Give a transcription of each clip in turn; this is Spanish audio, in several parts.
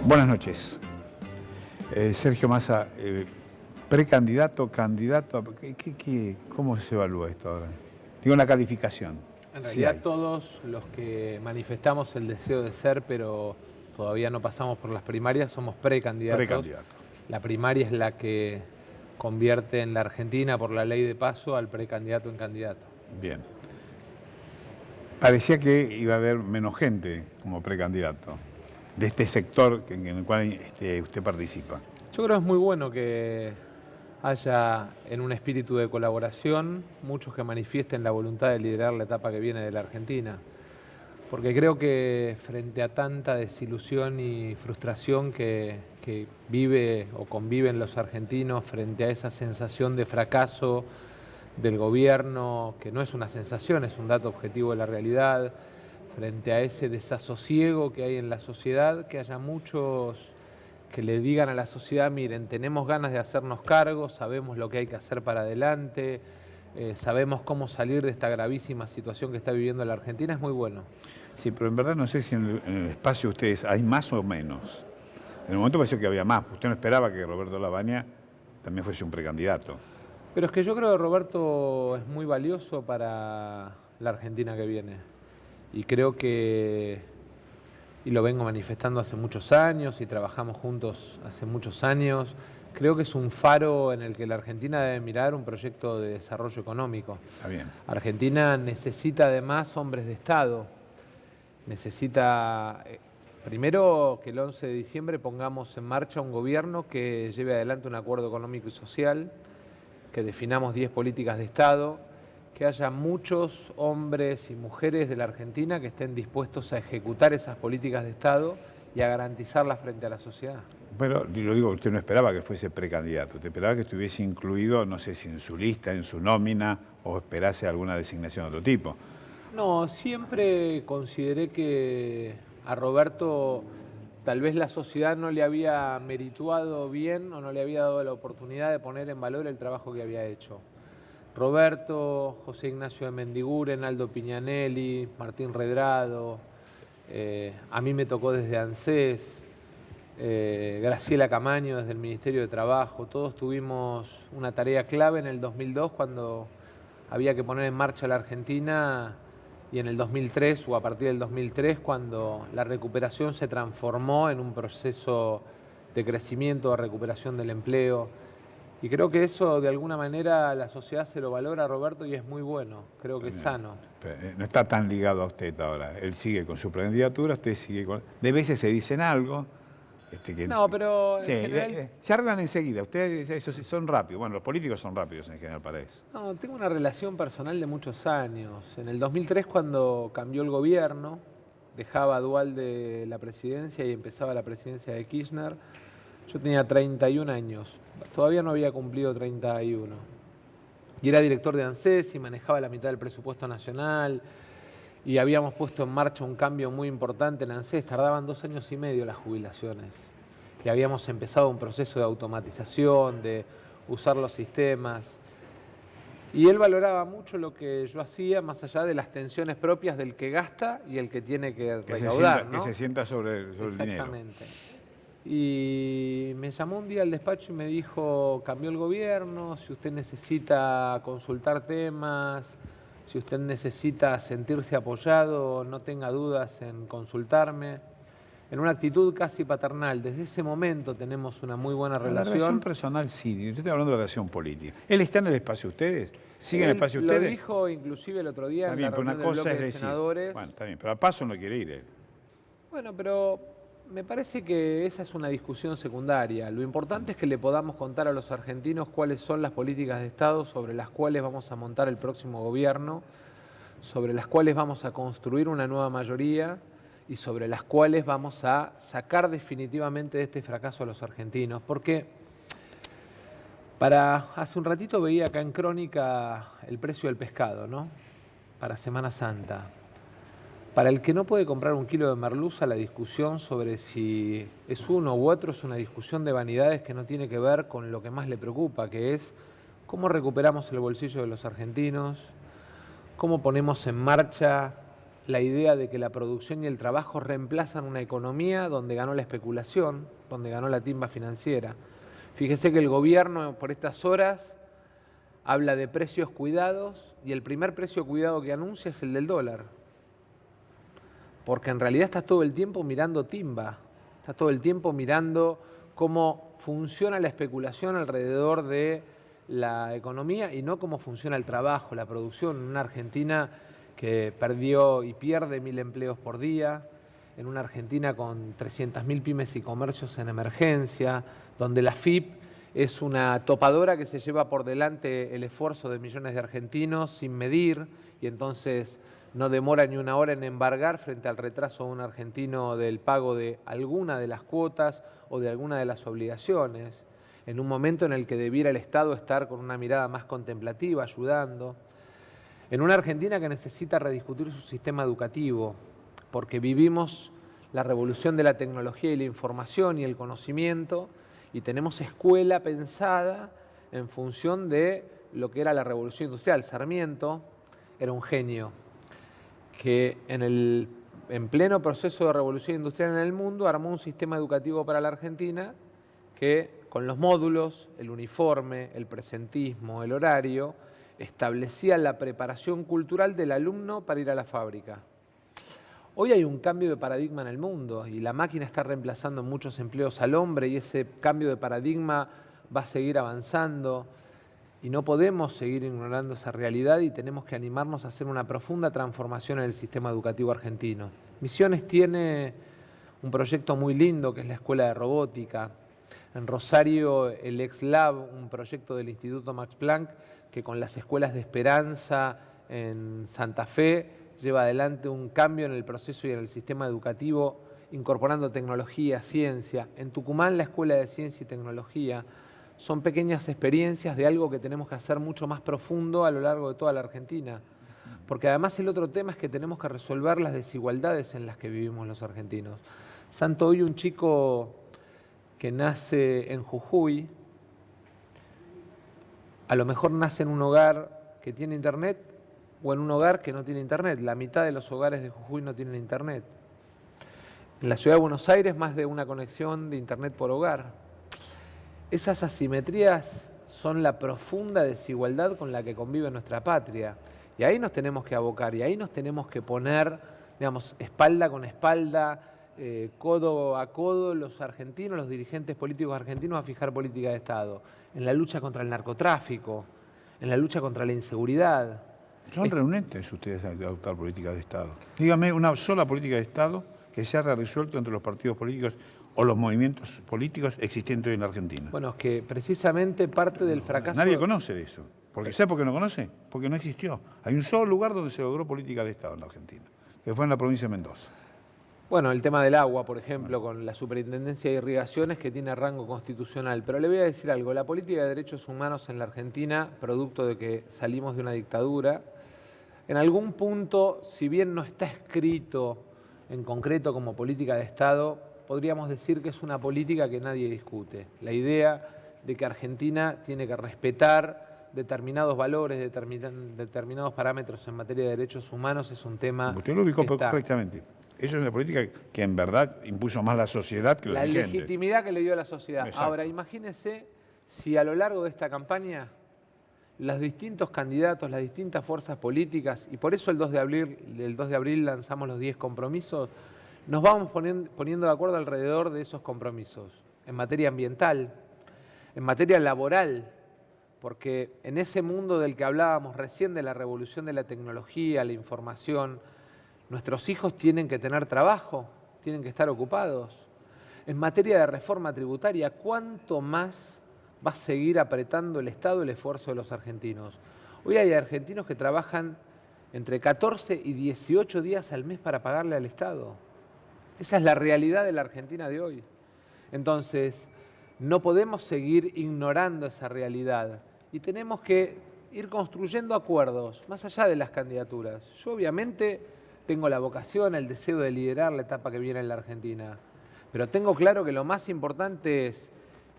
Buenas noches. Sergio Massa, precandidato, candidato, ¿cómo se evalúa esto ahora? Digo, una calificación. En realidad todos los que manifestamos el deseo de ser, pero todavía no pasamos por las primarias, somos precandidatos. La primaria es la que convierte en la Argentina, por la ley de paso, al precandidato en candidato. Bien. Parecía que iba a haber menos gente como precandidato de este sector en el cual usted participa. Yo creo que es muy bueno que haya, en un espíritu de colaboración, muchos que manifiesten la voluntad de liderar la etapa que viene de la Argentina. Porque creo que frente a tanta desilusión y frustración que vive o conviven los argentinos, frente a esa sensación de fracaso del gobierno, que no es una sensación, es un dato objetivo de la realidad, frente a ese desasosiego que hay en la sociedad, que haya muchos que le digan a la sociedad, miren, tenemos ganas de hacernos cargo, sabemos lo que hay que hacer para adelante, sabemos cómo salir de esta gravísima situación que está viviendo la Argentina, es muy bueno. Sí, pero en verdad no sé si en el espacio ustedes hay más o menos. En el momento pareció que había más. Usted no esperaba que Roberto Lavagna también fuese un precandidato. Pero es que yo creo que Roberto es muy valioso para la Argentina que viene. Y creo que, y lo vengo manifestando hace muchos años y trabajamos juntos hace muchos años, creo que es un faro en el que la Argentina debe mirar un proyecto de desarrollo económico. Está bien. Argentina necesita además hombres de Estado. Necesita, primero, que el 11 de diciembre pongamos en marcha un gobierno que lleve adelante un acuerdo económico y social, que definamos 10 políticas de Estado, que haya muchos hombres y mujeres de la Argentina que estén dispuestos a ejecutar esas políticas de Estado y a garantizarlas frente a la sociedad. Pero lo digo, usted no esperaba que fuese precandidato, usted esperaba que estuviese incluido, no sé si en su lista, en su nómina, o esperase alguna designación de otro tipo. No, siempre consideré que a Roberto tal vez la sociedad no le había merituado bien o no le había dado la oportunidad de poner en valor el trabajo que había hecho. Roberto, José Ignacio de Mendiguren, Aldo Piñanelli, Martín Redrado, a mí me tocó desde ANSES, Graciela Camaño desde el Ministerio de Trabajo, todos tuvimos una tarea clave en el 2002 cuando había que poner en marcha la Argentina y en el 2003 o a partir del 2003 cuando la recuperación se transformó en un proceso de crecimiento, de recuperación del empleo. Y creo que eso de alguna manera la sociedad se lo valora a Roberto y es muy bueno, creo que es sano. No está tan ligado a usted ahora, él sigue con su precandidatura, usted sigue con... De veces se dicen algo... no, pero sí, en general... se arreglan enseguida, ustedes eso sí, son rápidos, bueno, los políticos son rápidos en general para eso. No, tengo una relación personal de muchos años. En el 2003 cuando cambió el gobierno, dejaba a Duhalde la presidencia y empezaba la presidencia de Kirchner, yo tenía 31 años, todavía no había cumplido 31. Y era director de ANSES y manejaba la mitad del presupuesto nacional y habíamos puesto en marcha un cambio muy importante en ANSES, tardaban 2 años y medio las jubilaciones. Y habíamos empezado un proceso de automatización, de usar los sistemas. Y él valoraba mucho lo que yo hacía, más allá de las tensiones propias del que gasta y el que tiene que recaudar, ¿no? Que se sienta sobre el dinero. Exactamente. Y me llamó un día al despacho y me dijo, cambió el gobierno, si usted necesita consultar temas, si usted necesita sentirse apoyado, no tenga dudas en consultarme. En una actitud casi paternal. Desde ese momento tenemos una muy buena relación. La relación personal sí, yo estoy hablando de la relación política. ¿Él está en el espacio de ustedes? ¿Sigue en el espacio de ustedes? Lo dijo inclusive el otro día en la reunión del bloque de senadores. Bueno, está bien, pero a paso no quiere ir él. Bueno, pero me parece que esa es una discusión secundaria. Lo importante es que le podamos contar a los argentinos cuáles son las políticas de Estado sobre las cuales vamos a montar el próximo gobierno, sobre las cuales vamos a construir una nueva mayoría y sobre las cuales vamos a sacar definitivamente de este fracaso a los argentinos. Porque hace un ratito veía acá en Crónica el precio del pescado, ¿no? Para Semana Santa. Para el que no puede comprar un kilo de merluza, la discusión sobre si es uno u otro es una discusión de vanidades que no tiene que ver con lo que más le preocupa, que es cómo recuperamos el bolsillo de los argentinos, cómo ponemos en marcha la idea de que la producción y el trabajo reemplazan una economía donde ganó la especulación, donde ganó la timba financiera. Fíjese que el gobierno por estas horas habla de precios cuidados y el primer precio cuidado que anuncia es el del dólar. Porque en realidad está todo el tiempo mirando timba, está todo el tiempo mirando cómo funciona la especulación alrededor de la economía y no cómo funciona el trabajo, la producción. En una Argentina que perdió y pierde 1000 empleos por día, en una Argentina con 300.000 pymes y comercios en emergencia, donde la FIP es una topadora que se lleva por delante el esfuerzo de millones de argentinos sin medir y entonces no demora ni una hora en embargar frente al retraso de un argentino del pago de alguna de las cuotas o de alguna de las obligaciones, en un momento en el que debiera el Estado estar con una mirada más contemplativa, ayudando. En una Argentina que necesita rediscutir su sistema educativo, porque vivimos la revolución de la tecnología y la información y el conocimiento, y tenemos escuela pensada en función de lo que era la revolución industrial. Sarmiento era un genio que en pleno proceso de revolución industrial en el mundo armó un sistema educativo para la Argentina que con los módulos, el uniforme, el presentismo, el horario, establecía la preparación cultural del alumno para ir a la fábrica. Hoy hay un cambio de paradigma en el mundo y la máquina está reemplazando en muchos empleos al hombre y ese cambio de paradigma va a seguir avanzando y no podemos seguir ignorando esa realidad y tenemos que animarnos a hacer una profunda transformación en el sistema educativo argentino. Misiones tiene un proyecto muy lindo que es la Escuela de Robótica. En Rosario, el ex-lab, un proyecto del Instituto Max Planck, que con las escuelas de Esperanza en Santa Fe lleva adelante un cambio en el proceso y en el sistema educativo, incorporando tecnología, ciencia. En Tucumán, la Escuela de Ciencia y Tecnología. Son pequeñas experiencias de algo que tenemos que hacer mucho más profundo a lo largo de toda la Argentina. Porque además el otro tema es que tenemos que resolver las desigualdades en las que vivimos los argentinos. Santo, hoy un chico que nace en Jujuy, a lo mejor nace en un hogar que tiene internet o en un hogar que no tiene internet. La mitad de los hogares de Jujuy no tienen internet. En la ciudad de Buenos Aires, más de una conexión de internet por hogar. Esas asimetrías son la profunda desigualdad con la que convive nuestra patria. Y ahí nos tenemos que abocar y ahí nos tenemos que poner, digamos, espalda con espalda, codo a codo, los argentinos, los dirigentes políticos argentinos a fijar política de Estado. En la lucha contra el narcotráfico, en la lucha contra la inseguridad. ¿Son renuentes ustedes a adoptar política de Estado? Dígame una sola política de Estado que se haya resuelto entre los partidos políticos o los movimientos políticos existentes en la Argentina. Bueno, es que precisamente parte del fracaso... Nadie conoce de eso. ¿Sabe por qué no conoce? Porque no existió. Hay un solo lugar donde se logró política de Estado en la Argentina, que fue en la provincia de Mendoza. Bueno, el tema del agua, por ejemplo, con la Superintendencia de Irrigaciones que tiene rango constitucional. Pero le voy a decir algo, la política de derechos humanos en la Argentina, producto de que salimos de una dictadura, en algún punto, si bien no está escrito en concreto como política de Estado, podríamos decir que es una política que nadie discute. La idea de que Argentina tiene que respetar determinados valores, determinados parámetros en materia de derechos humanos es un tema... Usted lo ubicó correctamente. Eso es una política que en verdad impuso más la sociedad que los dirigentes. La legitimidad que le dio a la sociedad. Exacto. Ahora, imagínese si a lo largo de esta campaña los distintos candidatos, las distintas fuerzas políticas, y por eso el 2 de abril lanzamos los 10 compromisos, nos vamos poniendo de acuerdo alrededor de esos compromisos, en materia ambiental, en materia laboral, porque en ese mundo del que hablábamos recién de la revolución de la tecnología, la información, nuestros hijos tienen que tener trabajo, tienen que estar ocupados. En materia de reforma tributaria, ¿cuánto más va a seguir apretando el Estado el esfuerzo de los argentinos? Hoy hay argentinos que trabajan entre 14 y 18 días al mes para pagarle al Estado. Esa es la realidad de la Argentina de hoy. Entonces, no podemos seguir ignorando esa realidad y tenemos que ir construyendo acuerdos más allá de las candidaturas. Yo obviamente tengo la vocación, el deseo de liderar la etapa que viene en la Argentina, pero tengo claro que lo más importante es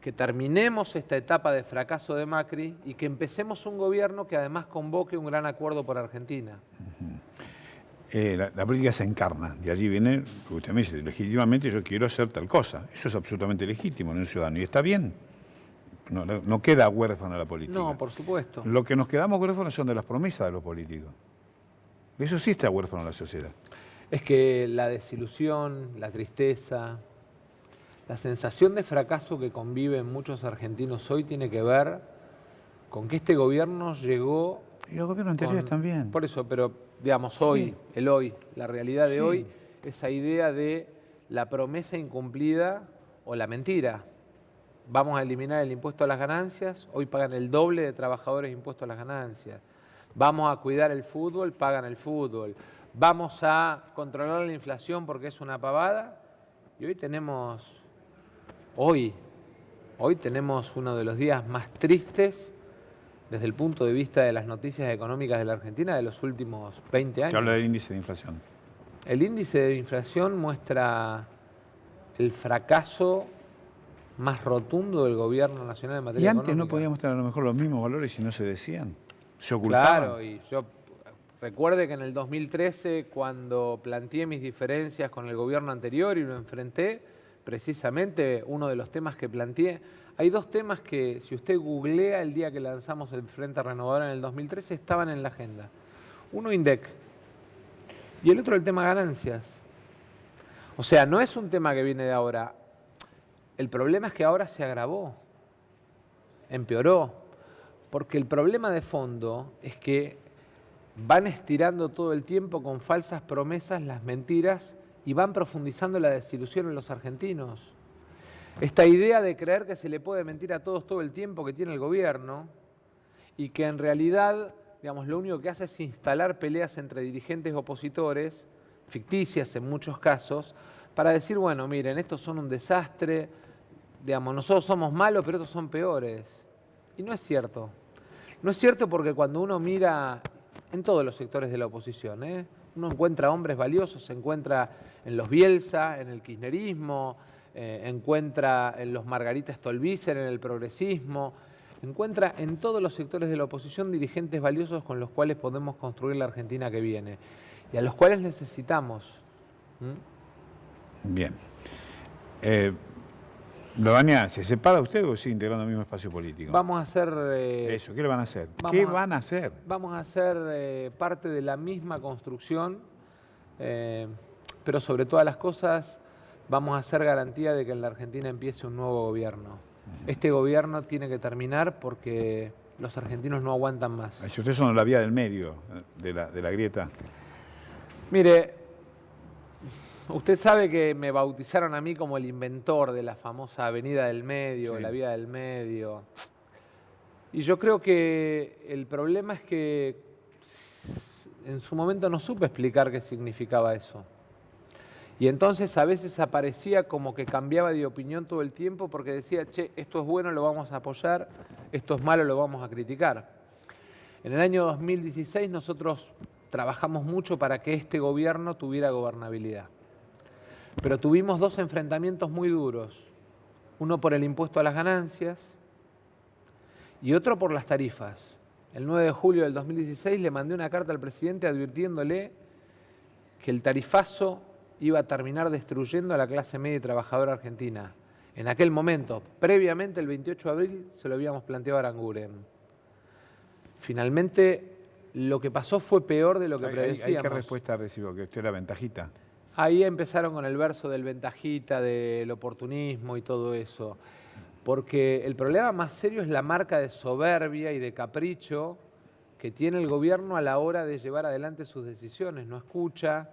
que terminemos esta etapa de fracaso de Macri y que empecemos un gobierno que además convoque un gran acuerdo por Argentina. La política se encarna, de allí viene, que usted me dice, legítimamente yo quiero hacer tal cosa. Eso es absolutamente legítimo en un ciudadano y está bien. No queda huérfano la política. No, por supuesto. Lo que nos quedamos huérfanos son de las promesas de los políticos. De eso sí está huérfano la sociedad. Es que la desilusión, la tristeza, la sensación de fracaso que conviven muchos argentinos hoy tiene que ver con que este gobierno llegó... Y los gobiernos anteriores también. Por eso, pero digamos hoy, Sí. el hoy, la realidad de Sí. hoy, esa idea de la promesa incumplida o la mentira. Vamos a eliminar el impuesto a las ganancias, hoy pagan el doble de trabajadores impuestos a las ganancias. Vamos a cuidar el fútbol, pagan el fútbol. Vamos a controlar la inflación porque es una pavada. Y hoy tenemos uno de los días más tristes desde el punto de vista de las noticias económicas de la Argentina de los últimos 20 años. Te habla del índice de inflación. El índice de inflación muestra el fracaso más rotundo del gobierno nacional en materia Y antes económica. no podíamos tener a lo mejor los mismos valores si no se decían. Se ocultaban. Claro, y yo recuerde que en el 2013, cuando planteé mis diferencias con el gobierno anterior y lo enfrenté, precisamente uno de los temas que planteé, hay dos temas que si usted googlea el día que lanzamos el Frente Renovador en el 2013 estaban en la agenda. Uno INDEC y el otro el tema ganancias. O sea, no es un tema que viene de ahora. El problema es que ahora se agravó, empeoró, porque el problema de fondo es que van estirando todo el tiempo con falsas promesas las mentiras y van profundizando la desilusión en los argentinos. Esta idea de creer que se le puede mentir a todos todo el tiempo que tiene el gobierno y que en realidad, digamos, lo único que hace es instalar peleas entre dirigentes opositores, ficticias en muchos casos, para decir, bueno, miren, estos son un desastre, digamos, nosotros somos malos, pero estos son peores. Y no es cierto. No es cierto porque cuando uno mira en todos los sectores de la oposición, uno encuentra hombres valiosos, se encuentra en los Bielsa, en el kirchnerismo, encuentra en los Margarita Stolbizer, en el progresismo, encuentra en todos los sectores de la oposición dirigentes valiosos con los cuales podemos construir la Argentina que viene y a los cuales necesitamos. Bien. Lavagna, ¿se separa usted o sigue integrando el mismo espacio político? Vamos a hacer... Eso, ¿qué le van a hacer? ¿Qué van a hacer? Vamos a ser parte de la misma construcción, pero sobre todas las cosas vamos a hacer garantía de que en la Argentina empiece un nuevo gobierno. Este gobierno tiene que terminar porque los argentinos no aguantan más. Si ustedes son la vía del medio de la grieta. Mire, usted sabe que me bautizaron a mí como el inventor de la famosa Avenida del Medio, Sí. la Vía del Medio. Y yo creo que el problema es que en su momento no supe explicar qué significaba eso. Y entonces a veces aparecía como que cambiaba de opinión todo el tiempo porque decía, che, esto es bueno, lo vamos a apoyar, esto es malo, lo vamos a criticar. En el año 2016 nosotros trabajamos mucho para que este gobierno tuviera gobernabilidad. Pero tuvimos dos enfrentamientos muy duros. Uno por el impuesto a las ganancias y otro por las tarifas. El 9 de julio del 2016 le mandé una carta al presidente advirtiéndole que el tarifazo iba a terminar destruyendo a la clase media y trabajadora argentina. En aquel momento, previamente el 28 de abril, se lo habíamos planteado a Aranguren. Finalmente, lo que pasó fue peor de lo que predecíamos. ¿Qué respuesta recibió? ¿Que usted era ventajita? Ahí empezaron con el verso del ventajita, del oportunismo y todo eso. Porque el problema más serio es la marca de soberbia y de capricho que tiene el gobierno a la hora de llevar adelante sus decisiones. No escucha,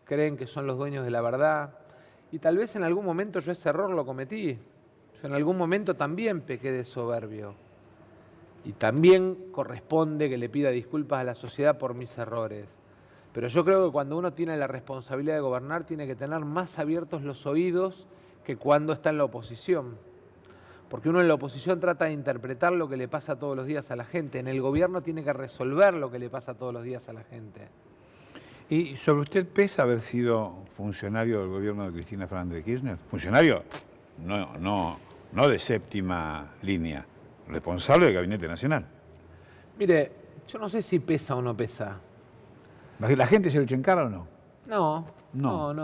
creen que son los dueños de la verdad. Y tal vez en algún momento yo ese error lo cometí. Yo en algún momento también pequé de soberbio. Y también corresponde que le pida disculpas a la sociedad por mis errores. Pero yo creo que cuando uno tiene la responsabilidad de gobernar, tiene que tener más abiertos los oídos que cuando está en la oposición. Porque uno en la oposición trata de interpretar lo que le pasa todos los días a la gente. En el gobierno tiene que resolver lo que le pasa todos los días a la gente. ¿Y sobre usted pesa haber sido funcionario del gobierno de Cristina Fernández de Kirchner? Funcionario no de séptima línea, responsable del Gabinete Nacional. Mire, yo no sé si pesa o no pesa. ¿La gente se lo echó en cara o no? No, No.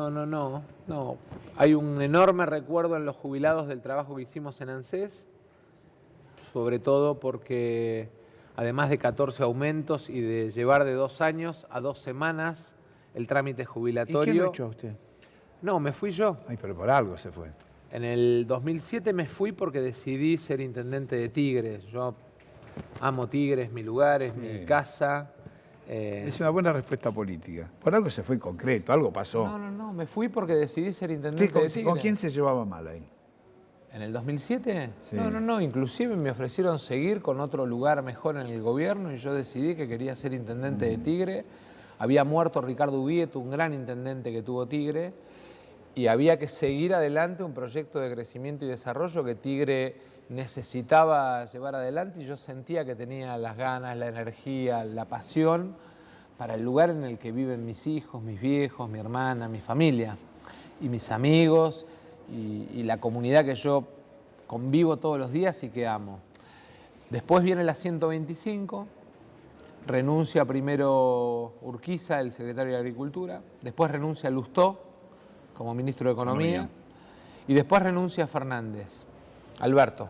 no. Hay un enorme recuerdo en los jubilados del trabajo que hicimos en ANSES, sobre todo porque además de 14 aumentos y de llevar de 2 años a 2 semanas el trámite ¿Y jubilatorio. quién lo echó a usted? No, me fui yo. Ay, pero por algo se fue. En el 2007 me fui porque decidí ser intendente de Tigres. Yo amo Tigres, mi lugar, es mi casa. Es una buena respuesta política. Por algo se fue en concreto, algo pasó. No, me fui porque decidí ser intendente de Tigres. ¿Con quién se llevaba mal ahí? ¿En el 2007? Sí. No, inclusive me ofrecieron seguir con otro lugar mejor en el gobierno y yo decidí que quería ser intendente de Tigre. Había muerto Ricardo Ubieto, un gran intendente que tuvo Tigre, y había que seguir adelante un proyecto de crecimiento y desarrollo que Tigre necesitaba llevar adelante y yo sentía que tenía las ganas, la energía, la pasión para el lugar en el que viven mis hijos, mis viejos, mi hermana, mi familia y mis amigos y la comunidad que yo convivo todos los días y que amo. Después viene la 125, renuncia primero Urquiza, el secretario de Agricultura, después renuncia Lustó como ministro de Economía y después renuncia Fernández, Alberto.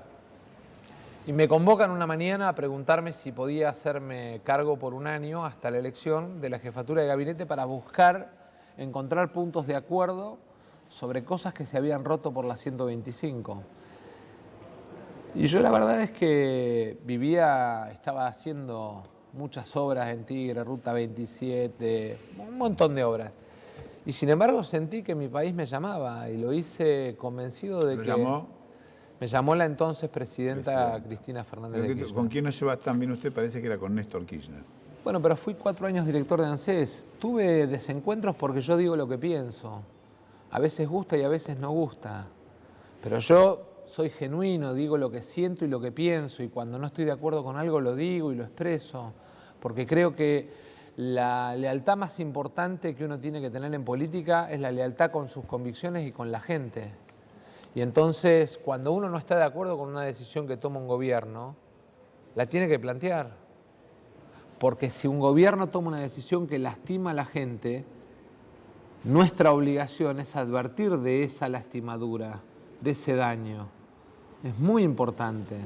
Y me convocan una mañana a preguntarme si podía hacerme cargo por un año hasta la elección de la jefatura de gabinete para buscar encontrar puntos de acuerdo sobre cosas que se habían roto por la 125. Y yo la verdad es que estaba haciendo muchas obras en Tigre, Ruta 27, un montón de obras. Y sin embargo sentí que mi país me llamaba y lo hice convencido de que... Me llamó la entonces presidenta Cristina Fernández de Kirchner. ¿Con quién no se va tan bien usted? Parece que era con Néstor Kirchner. Bueno, pero fui 4 años director de ANSES. Tuve desencuentros porque yo digo lo que pienso. A veces gusta y a veces no gusta. Pero yo soy genuino, digo lo que siento y lo que pienso. Y cuando no estoy de acuerdo con algo lo digo y lo expreso. Porque creo que la lealtad más importante que uno tiene que tener en política es la lealtad con sus convicciones y con la gente. Y entonces, cuando uno no está de acuerdo con una decisión que toma un gobierno, la tiene que plantear. Porque si un gobierno toma una decisión que lastima a la gente, nuestra obligación es advertir de esa lastimadura, de ese daño. Es muy importante.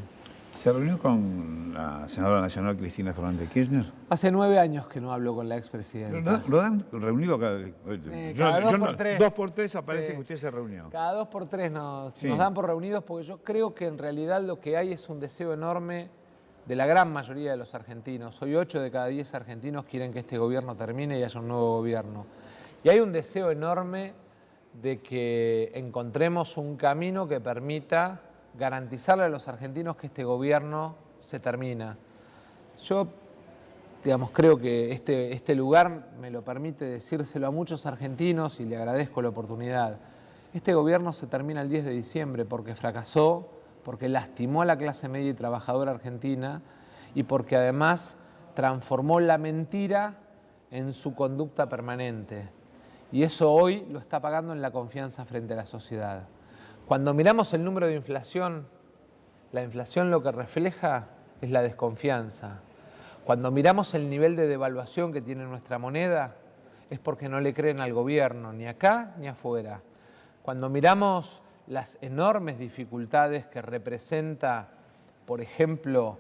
¿Se reunió con la senadora nacional Cristina Fernández de Kirchner? Hace 9 años que no hablo con la expresidenta. ¿Lo dan reunido cada 2 por 3. 2 por 3 aparece Sí. que usted se reunió. Cada 2 por 3 nos Sí. dan por reunidos porque yo creo que en realidad lo que hay es un deseo enorme de la gran mayoría de los argentinos. Hoy 8 de cada 10 argentinos quieren que este gobierno termine y haya un nuevo gobierno. Y hay un deseo enorme de que encontremos un camino que permita garantizarle a los argentinos que este gobierno se termina. Yo, creo que este lugar me lo permite decírselo a muchos argentinos y le agradezco la oportunidad. Este gobierno se termina el 10 de diciembre porque fracasó, porque lastimó a la clase media y trabajadora argentina y porque además transformó la mentira en su conducta permanente. Y eso hoy lo está pagando en la confianza frente a la sociedad. Cuando miramos el número de inflación, la inflación lo que refleja es la desconfianza. Cuando miramos el nivel de devaluación que tiene nuestra moneda, es porque no le creen al gobierno, ni acá ni afuera. Cuando miramos las enormes dificultades que representa, por ejemplo,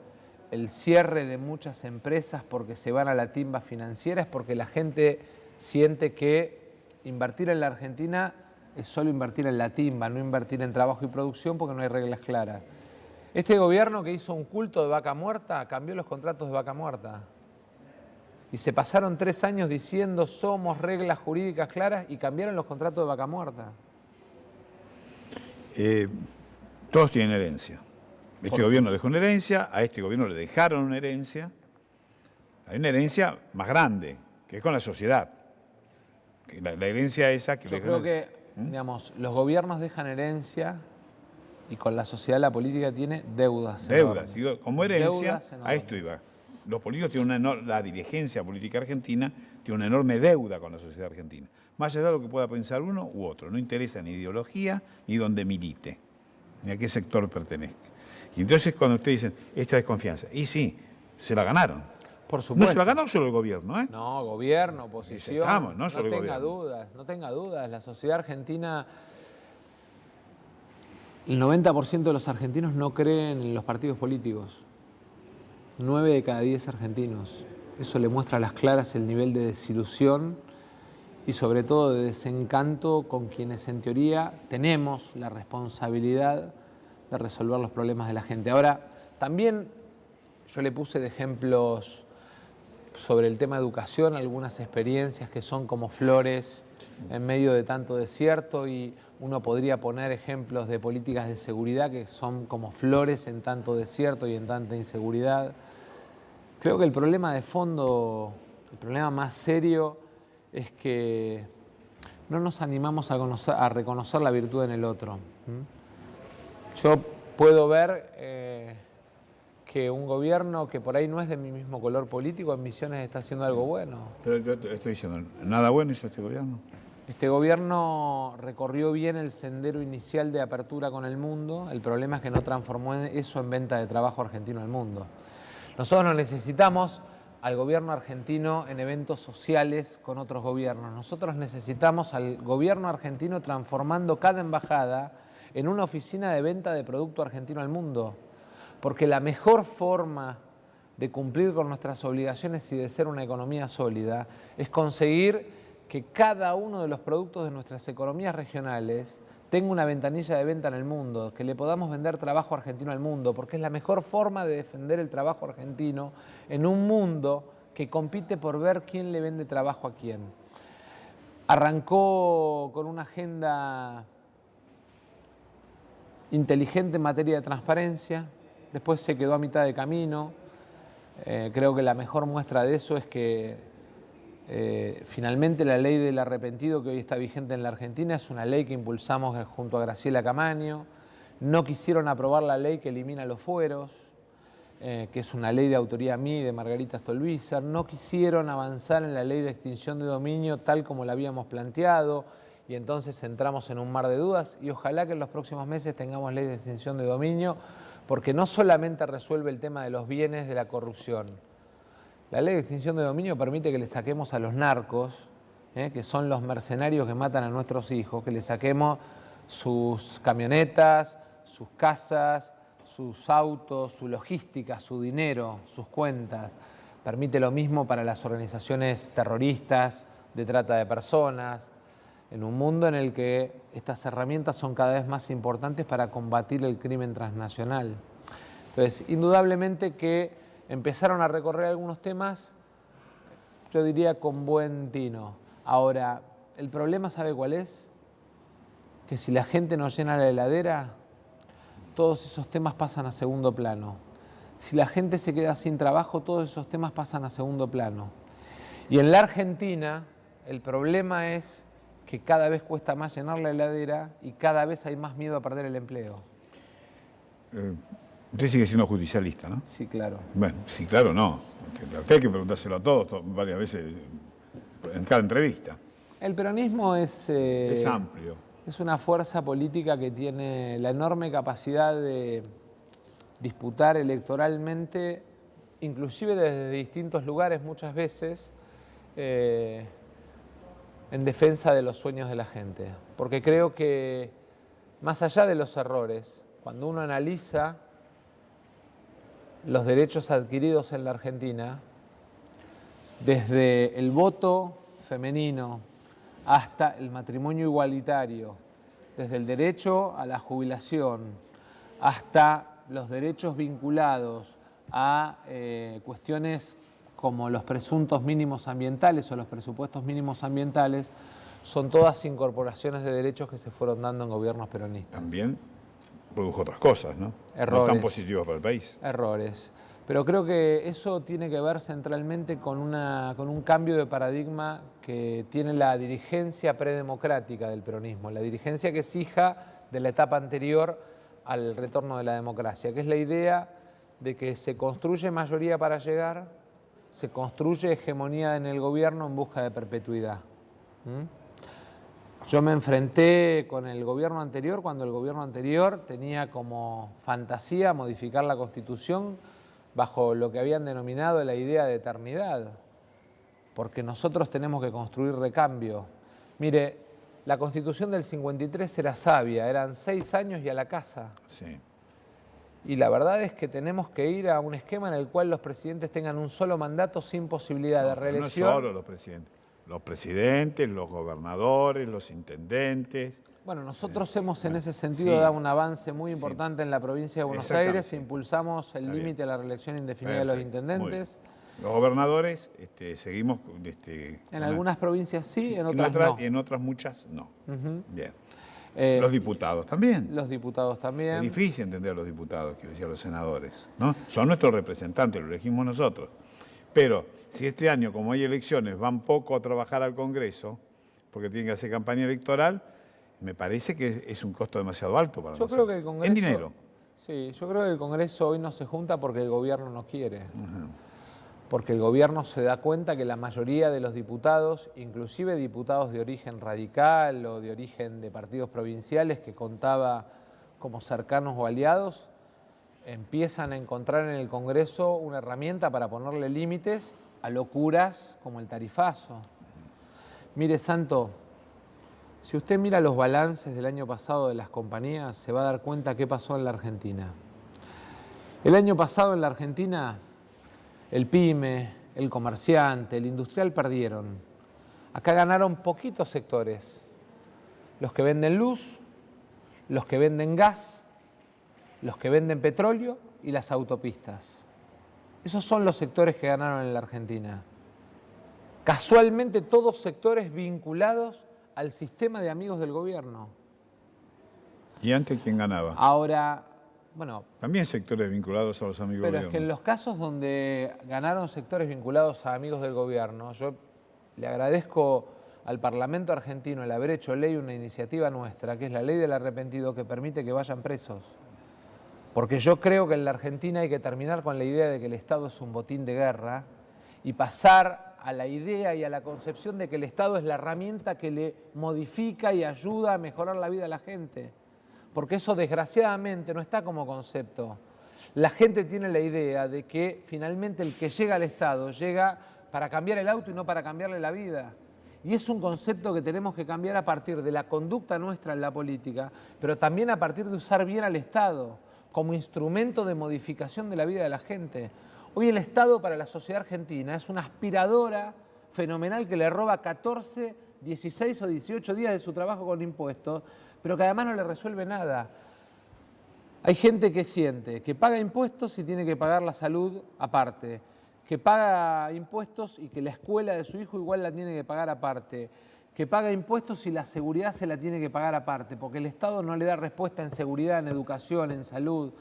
el cierre de muchas empresas porque se van a la timba financiera, es porque la gente siente que invertir en la Argentina es solo invertir en la timba, no invertir en trabajo y producción porque no hay reglas claras. Este gobierno que hizo un culto de vaca muerta cambió los contratos de vaca muerta. Y se pasaron 3 años diciendo somos reglas jurídicas claras y cambiaron los contratos de vaca muerta. Todos tienen herencia. Este gobierno dejó una herencia, a este gobierno le dejaron una herencia. Hay una herencia más grande, que es con la sociedad. La herencia esa que... Yo creo que, los gobiernos dejan herencia y con la sociedad la política tiene deudas. Deudas. Digo, como herencia, Deudas a esto iba. Los políticos tienen la dirigencia política argentina tiene una enorme deuda con la sociedad argentina. Más allá de lo que pueda pensar uno u otro. No interesa ni ideología ni dónde milite, ni a qué sector pertenezca. Y entonces cuando ustedes dicen esta desconfianza, y sí, se la ganaron. Por supuesto. No se lo ha ganado solo el gobierno, ¿eh? No, gobierno, oposición. Estamos, no no solo el tenga gobierno. dudas, no tenga dudas. La sociedad argentina, el 90% de los argentinos no creen en los partidos políticos. 9 de cada 10 argentinos. Eso le muestra a las claras el nivel de desilusión y sobre todo de desencanto con quienes en teoría tenemos la responsabilidad de resolver los problemas de la gente. Ahora, también yo le puse de ejemplos sobre el tema de educación, algunas experiencias que son como flores en medio de tanto desierto, y uno podría poner ejemplos de políticas de seguridad que son como flores en tanto desierto y en tanta inseguridad. Creo que el problema de fondo, el problema más serio, es que no nos animamos a reconocer la virtud en el otro. Yo puedo ver que un gobierno que por ahí no es de mi mismo color político, en Misiones está haciendo algo bueno. Pero yo te estoy diciendo, ¿nada bueno hizo este gobierno? Este gobierno recorrió bien el sendero inicial de apertura con el mundo. El problema es que no transformó eso en venta de trabajo argentino al mundo. Nosotros no necesitamos al gobierno argentino en eventos sociales con otros gobiernos. Nosotros necesitamos al gobierno argentino transformando cada embajada en una oficina de venta de producto argentino al mundo. Porque la mejor forma de cumplir con nuestras obligaciones y de ser una economía sólida es conseguir que cada uno de los productos de nuestras economías regionales tenga una ventanilla de venta en el mundo, que le podamos vender trabajo argentino al mundo, porque es la mejor forma de defender el trabajo argentino en un mundo que compite por ver quién le vende trabajo a quién. Arrancó con una agenda inteligente en materia de transparencia, después se quedó a mitad de camino. Creo que la mejor muestra de eso es que finalmente la ley del arrepentido que hoy está vigente en la Argentina es una ley que impulsamos junto a Graciela Camaño. No quisieron aprobar la ley que elimina los fueros, que es una ley de autoría mía y de Margarita Stolbizer. No quisieron avanzar en la ley de extinción de dominio tal como la habíamos planteado, y entonces entramos en un mar de dudas, y ojalá que en los próximos meses tengamos ley de extinción de dominio, porque no solamente resuelve el tema de los bienes de la corrupción. La ley de extinción de dominio permite que le saquemos a los narcos, que son los mercenarios que matan a nuestros hijos, que le saquemos sus camionetas, sus casas, sus autos, su logística, su dinero, sus cuentas. Permite lo mismo para las organizaciones terroristas de trata de personas, en un mundo en el que estas herramientas son cada vez más importantes para combatir el crimen transnacional. Entonces, indudablemente que empezaron a recorrer algunos temas, yo diría con buen tino. Ahora, el problema, ¿sabe cuál es? Que si la gente no llena la heladera, todos esos temas pasan a segundo plano. Si la gente se queda sin trabajo, todos esos temas pasan a segundo plano. Y en la Argentina, el problema es que cada vez cuesta más llenar la heladera y cada vez hay más miedo a perder el empleo. Usted sigue siendo judicialista, ¿no? Sí, claro. Bueno, sí, claro, no. Usted hay que preguntárselo a todos, varias veces, en cada entrevista. El peronismo es amplio. Es una fuerza política que tiene la enorme capacidad de disputar electoralmente, inclusive desde distintos lugares muchas veces, en defensa de los sueños de la gente. Porque creo que, más allá de los errores, cuando uno analiza los derechos adquiridos en la Argentina, desde el voto femenino hasta el matrimonio igualitario, desde el derecho a la jubilación hasta los derechos vinculados a cuestiones como los presuntos mínimos ambientales o los presupuestos mínimos ambientales, son todas incorporaciones de derechos que se fueron dando en gobiernos peronistas. También produjo otras cosas, ¿no? Errores. No tan positivos para el país. Errores. Pero creo que eso tiene que ver centralmente con un cambio de paradigma que tiene la dirigencia predemocrática del peronismo, la dirigencia que es hija de la etapa anterior al retorno de la democracia, que es la idea de que se construye mayoría para llegar, se construye hegemonía en el gobierno en busca de perpetuidad. Yo me enfrenté con el gobierno anterior cuando el gobierno anterior tenía como fantasía modificar la Constitución bajo lo que habían denominado la idea de eternidad, porque nosotros tenemos que construir recambio. Mire, la Constitución del 53 era sabia, eran 6 años y a la casa. Sí. Y la verdad es que tenemos que ir a un esquema en el cual los presidentes tengan un solo mandato sin posibilidad de reelección. No solo los presidentes, los gobernadores, los intendentes. Bueno, nosotros hemos en ese sentido dado un avance muy importante en la provincia de Buenos Aires, impulsamos el límite a la reelección indefinida de los intendentes. Los gobernadores seguimos... en algunas provincias sí, en otras no. En otras muchas no. Bien. Eh, Los diputados también. Los diputados también. Es difícil entender a los diputados, quiero decir, a los senadores, ¿no? Son nuestros representantes, lo elegimos nosotros. Pero si este año, como hay elecciones, van poco a trabajar al Congreso, porque tienen que hacer campaña electoral, me parece que es un costo demasiado alto para nosotros. Yo creo que el Congreso... En dinero. Sí, yo creo que el Congreso hoy no se junta porque el gobierno no quiere. Porque el gobierno se da cuenta que la mayoría de los diputados, inclusive diputados de origen radical o de origen de partidos provinciales que contaba como cercanos o aliados, empiezan a encontrar en el Congreso una herramienta para ponerle límites a locuras como el tarifazo. Mire, Santo, si usted mira los balances del año pasado de las compañías, se va a dar cuenta qué pasó en la Argentina. El año pasado en la Argentina, el pyme, el comerciante, el industrial perdieron. Acá ganaron poquitos sectores. Los que venden luz, los que venden gas, los que venden petróleo y las autopistas. Esos son los sectores que ganaron en la Argentina. Casualmente todos sectores vinculados al sistema de amigos del gobierno. ¿Y antes quién ganaba? Ahora, bueno... También sectores vinculados a los amigos del gobierno. Pero es que en los casos donde ganaron sectores vinculados a amigos del gobierno, yo le agradezco al Parlamento argentino el haber hecho ley una iniciativa nuestra, que es la ley del arrepentido, que permite que vayan presos. Porque yo creo que en la Argentina hay que terminar con la idea de que el Estado es un botín de guerra y pasar a la idea y a la concepción de que el Estado es la herramienta que le modifica y ayuda a mejorar la vida de la gente. Porque eso desgraciadamente no está como concepto. La gente tiene la idea de que finalmente el que llega al Estado llega para cambiar el auto y no para cambiarle la vida. Y es un concepto que tenemos que cambiar a partir de la conducta nuestra en la política, pero también a partir de usar bien al Estado como instrumento de modificación de la vida de la gente. Hoy el Estado para la sociedad argentina es una aspiradora fenomenal que le roba 14, 16 o 18 días de su trabajo con impuestos, pero que además no le resuelve nada. Hay gente que siente que paga impuestos y tiene que pagar la salud aparte, que paga impuestos y que la escuela de su hijo igual la tiene que pagar aparte, que paga impuestos y la seguridad se la tiene que pagar aparte, porque el Estado no le da respuesta en seguridad, en educación, en salud.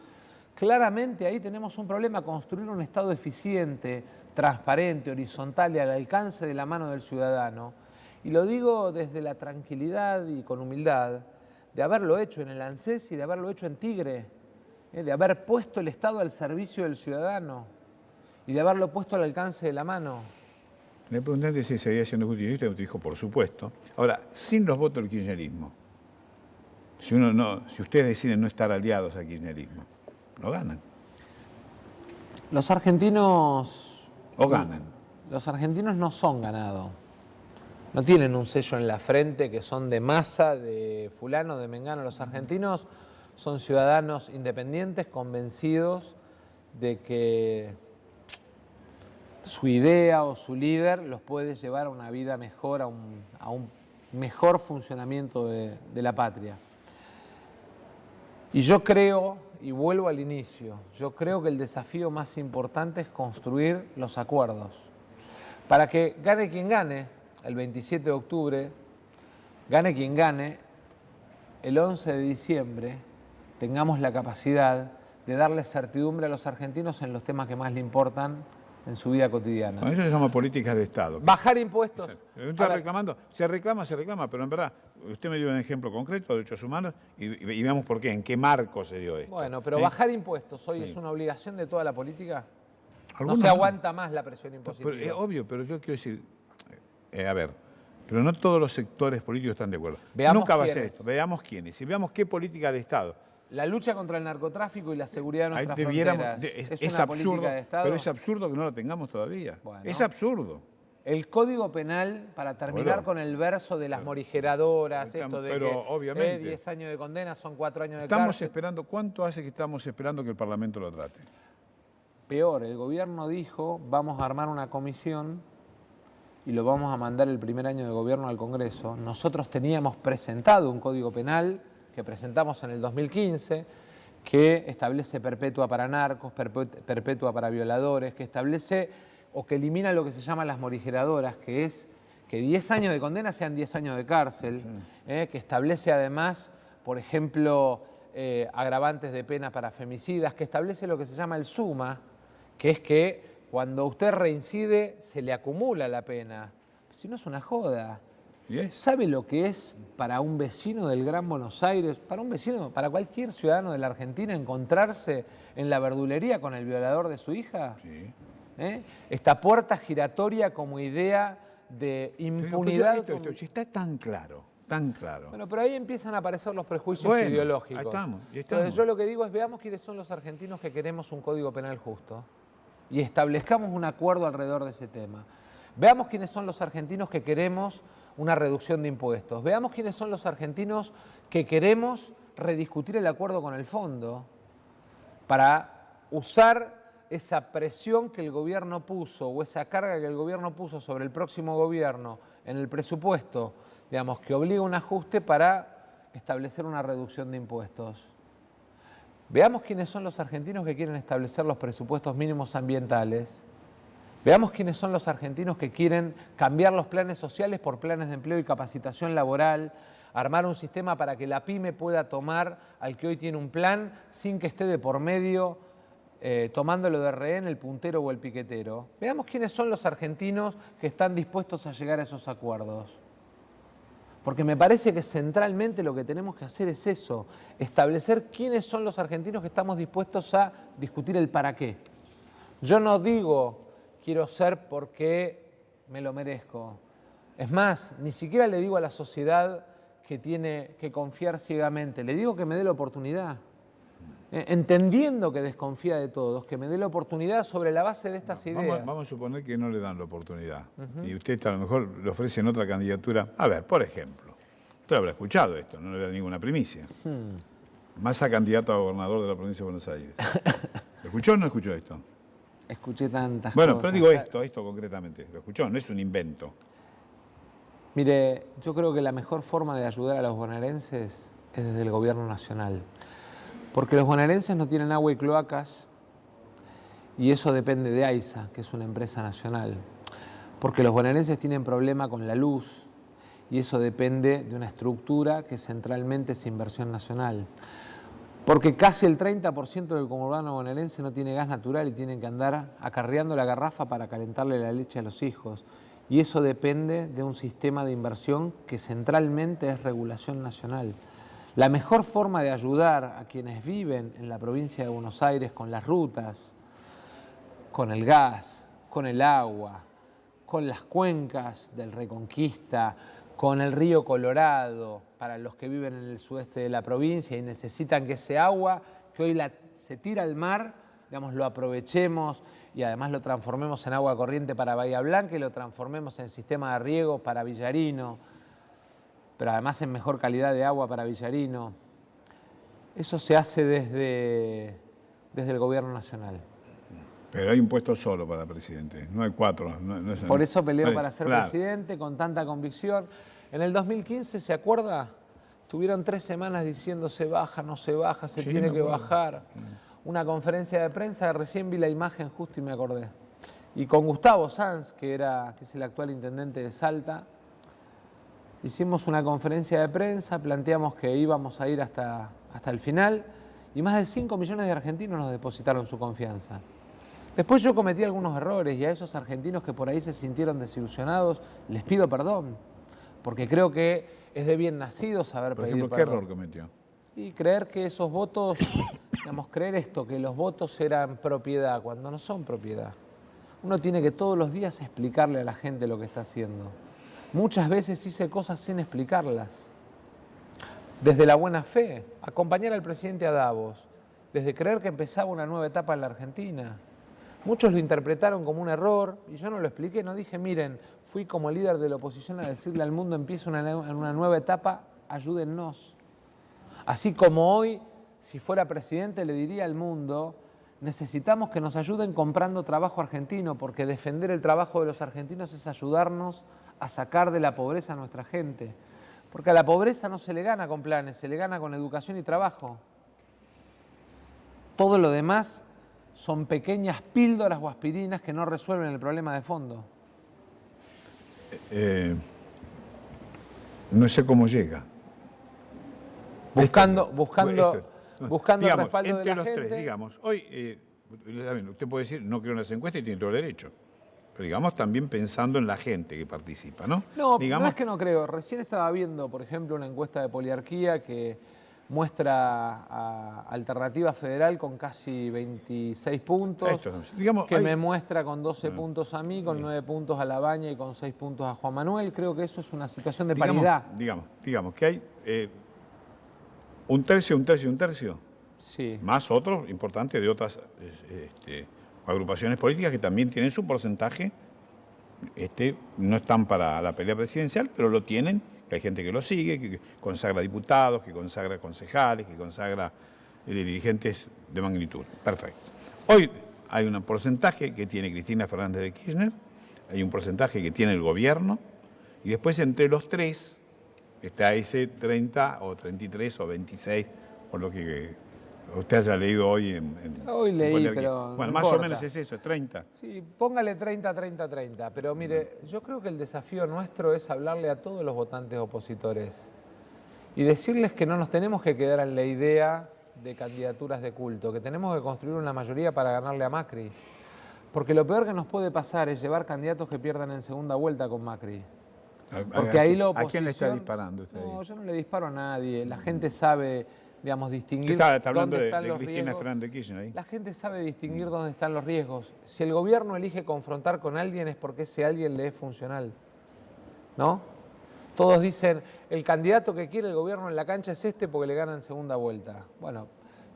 Claramente ahí tenemos un problema, construir un Estado eficiente, transparente, horizontal y al alcance de la mano del ciudadano. Y lo digo desde la tranquilidad y con humildad de haberlo hecho en el ANSES y de haberlo hecho en Tigre, de haber puesto el Estado al servicio del ciudadano y de haberlo puesto al alcance de la mano. Le pregunté si seguía siendo justicialista y usted dijo, por supuesto. Ahora, sin los votos del kirchnerismo, si ustedes deciden no estar aliados al kirchnerismo, no ganan. Los argentinos... ¿O ganan? Los argentinos no son ganados. No tienen un sello en la frente que son de Massa, de fulano, de mengano. Los argentinos son ciudadanos independientes, convencidos de que su idea o su líder los puede llevar a una vida mejor, a un mejor funcionamiento de la patria. Y yo creo, y vuelvo al inicio, yo creo que el desafío más importante es construir los acuerdos. Para que gane quien gane, el 27 de octubre, gane quien gane, el 11 de diciembre, tengamos la capacidad de darle certidumbre a los argentinos en los temas que más le importan en su vida cotidiana. Bueno, eso se llama políticas de Estado. Bajar impuestos. Está reclamando, se reclama, pero en verdad, usted me dio un ejemplo concreto de derechos humanos y veamos por qué, en qué marco se dio esto. Bueno, pero bajar impuestos hoy es una obligación de toda la política. No Algunos se aguanta más la presión impositiva. Pero es obvio, pero yo quiero decir, a ver, pero no todos los sectores políticos están de acuerdo. Veamos Nunca va a ser quiénes. esto. Veamos quiénes y veamos qué política de Estado. La lucha contra el narcotráfico y la seguridad de nuestras Debiéramos, fronteras es una absurdo, política de Estado. pero es absurdo que no la tengamos todavía. Bueno. Es absurdo. El Código Penal, para terminar con el verso de las morigeradoras, esto de pero que obviamente 10 años de condena son 4 años de Estamos cárcel. esperando, ¿cuánto hace que estamos esperando que el Parlamento lo trate? Peor, el gobierno dijo, vamos a armar una comisión y lo vamos a mandar el primer año de gobierno al Congreso. Nosotros teníamos presentado un Código Penal que presentamos en el 2015, que establece perpetua para narcos, perpetua para violadores, que establece o que elimina lo que se llama las morigeradoras, que es que 10 años de condena sean 10 años de cárcel, que establece además, por ejemplo, agravantes de pena para femicidas, que establece lo que se llama el suma, que es que cuando usted reincide se le acumula la pena. Si no es una joda. ¿Sabe lo que es para un vecino del Gran Buenos Aires, para un vecino, para cualquier ciudadano de la Argentina, encontrarse en la verdulería con el violador de su hija? Sí. Esta puerta giratoria como idea de impunidad. Esto está tan claro, tan claro. Bueno, pero ahí empiezan a aparecer los prejuicios ideológicos. Ahí estamos. Entonces yo lo que digo es, veamos quiénes son los argentinos que queremos un Código Penal justo y establezcamos un acuerdo alrededor de ese tema. Veamos quiénes son los argentinos que queremos una reducción de impuestos. Veamos quiénes son los argentinos que queremos rediscutir el acuerdo con el fondo para usar esa presión que el gobierno puso o esa carga que el gobierno puso sobre el próximo gobierno en el presupuesto, digamos, que obliga un ajuste para establecer una reducción de impuestos. Veamos quiénes son los argentinos que quieren establecer los presupuestos mínimos ambientales. Veamos quiénes son los argentinos que quieren cambiar los planes sociales por planes de empleo y capacitación laboral, armar un sistema para que la pyme pueda tomar al que hoy tiene un plan sin que esté de por medio tomándolo de rehén el puntero o el piquetero. Veamos quiénes son los argentinos que están dispuestos a llegar a esos acuerdos. Porque me parece que centralmente lo que tenemos que hacer es eso, establecer quiénes son los argentinos que estamos dispuestos a discutir el para qué. Yo no digo quiero ser porque me lo merezco. Es más, ni siquiera le digo a la sociedad que tiene que confiar ciegamente, le digo que me dé la oportunidad. Entendiendo que desconfía de todos, que me dé la oportunidad sobre la base de estas ideas. Vamos a suponer que no le dan la oportunidad y usted a lo mejor le ofrecen otra candidatura. A ver, por ejemplo, usted habrá escuchado esto, no le da ninguna primicia. Massa candidato a gobernador de la provincia de Buenos Aires. ¿Escuchó o no escuchó esto? Escuché tantas cosas. Bueno, pero digo esto concretamente, lo escuchó, no es un invento. Mire, yo creo que la mejor forma de ayudar a los bonaerenses es desde el gobierno nacional. Porque los bonaerenses no tienen agua y cloacas y eso depende de AISA, que es una empresa nacional. Porque los bonaerenses tienen problema con la luz y eso depende de una estructura que centralmente es inversión nacional. Porque casi el 30% del conurbano bonaerense no tiene gas natural y tienen que andar acarreando la garrafa para calentarle la leche a los hijos. Y eso depende de un sistema de inversión que centralmente es regulación nacional. La mejor forma de ayudar a quienes viven en la provincia de Buenos Aires con las rutas, con el gas, con el agua, con las cuencas del Reconquista, con el río Colorado, para los que viven en el sudeste de la provincia y necesitan que ese agua que hoy se tira al mar, digamos, lo aprovechemos y además lo transformemos en agua corriente para Bahía Blanca y lo transformemos en sistema de riego para Villarino, pero además en mejor calidad de agua para Villarino. Eso se hace desde el gobierno nacional. Pero hay un puesto solo para presidente, no hay 4. Por eso peleo para ser presidente con tanta convicción. En el 2015, ¿se acuerda? Tuvieron 3 semanas diciendo se baja, no se baja, se tiene que bajar. Una conferencia de prensa, recién vi la imagen justo y me acordé. Y con Gustavo Sanz, que es el actual intendente de Salta, hicimos una conferencia de prensa, planteamos que íbamos a ir hasta el final y más de 5 millones de argentinos nos depositaron su confianza. Después yo cometí algunos errores y a esos argentinos que por ahí se sintieron desilusionados les pido perdón, porque creo que es de bien nacido saber pedir perdón. Por ejemplo, ¿qué error cometió? Y creer que esos votos, digamos, creer esto, que los votos eran propiedad, cuando no son propiedad. Uno tiene que todos los días explicarle a la gente lo que está haciendo. Muchas veces hice cosas sin explicarlas. desde la buena fe, acompañar al presidente a Davos, desde creer que empezaba una nueva etapa en la Argentina. Muchos lo interpretaron como un error y yo no lo expliqué, no dije, miren, fui como líder de la oposición a decirle al mundo empieza una nueva etapa, ayúdennos. Así como hoy, si fuera presidente, le diría al mundo, necesitamos que nos ayuden comprando trabajo argentino, porque defender el trabajo de los argentinos es ayudarnos a sacar de la pobreza a nuestra gente. Porque a la pobreza no se le gana con planes, se le gana con educación y trabajo. Todo lo demás son pequeñas píldoras o aspirinas que no resuelven el problema de fondo. No sé cómo llega. Buscando Digamos, el respaldo de la los gente. Tres, digamos, hoy, usted puede decir, no creo en las encuestas y tiene todo el derecho. Pero digamos también pensando en la gente que participa, ¿no? No, digamos, no es que no creo. Recién estaba viendo, por ejemplo, una encuesta de Poliarquía que muestra a Alternativa Federal con casi 26 puntos, digamos, que me muestra con 12 puntos a mí, con 9 puntos a Labaña y con 6 puntos a Juan Manuel. Creo que eso es una situación de paridad. Digamos que hay un tercio, Sí. más otros importantes de otras agrupaciones políticas que también tienen su porcentaje, no están para la pelea presidencial, pero lo tienen, que hay gente que lo sigue, que consagra diputados, que consagra concejales, que consagra dirigentes de magnitud. Perfecto. Hoy hay un porcentaje que tiene Cristina Fernández de Kirchner, hay un porcentaje que tiene el gobierno, y después entre los tres está ese 30 o 33 o 26, por lo que usted haya leído hoy Hoy leí, pero bueno, no más importa. o menos es eso, es 30. Sí, póngale 30, 30, 30. Pero mire, yo creo que el desafío nuestro es hablarle a todos los votantes opositores y decirles que no nos tenemos que quedar en la idea de candidaturas de culto, que tenemos que construir una mayoría para ganarle a Macri. Porque lo peor que nos puede pasar es llevar candidatos que pierdan en segunda vuelta con Macri. Porque ahí la oposición... ¿A quién le está disparando usted? No, yo no le disparo a nadie. La gente sabe, digamos, distinguir está hablando dónde están de los Cristina riesgos. Fernández de Kirchner ahí. La gente sabe distinguir dónde están los riesgos. Si el gobierno elige confrontar con alguien es porque ese alguien le es funcional, ¿no? Todos dicen, el candidato que quiere el gobierno en la cancha es este porque le gana en segunda vuelta. Bueno,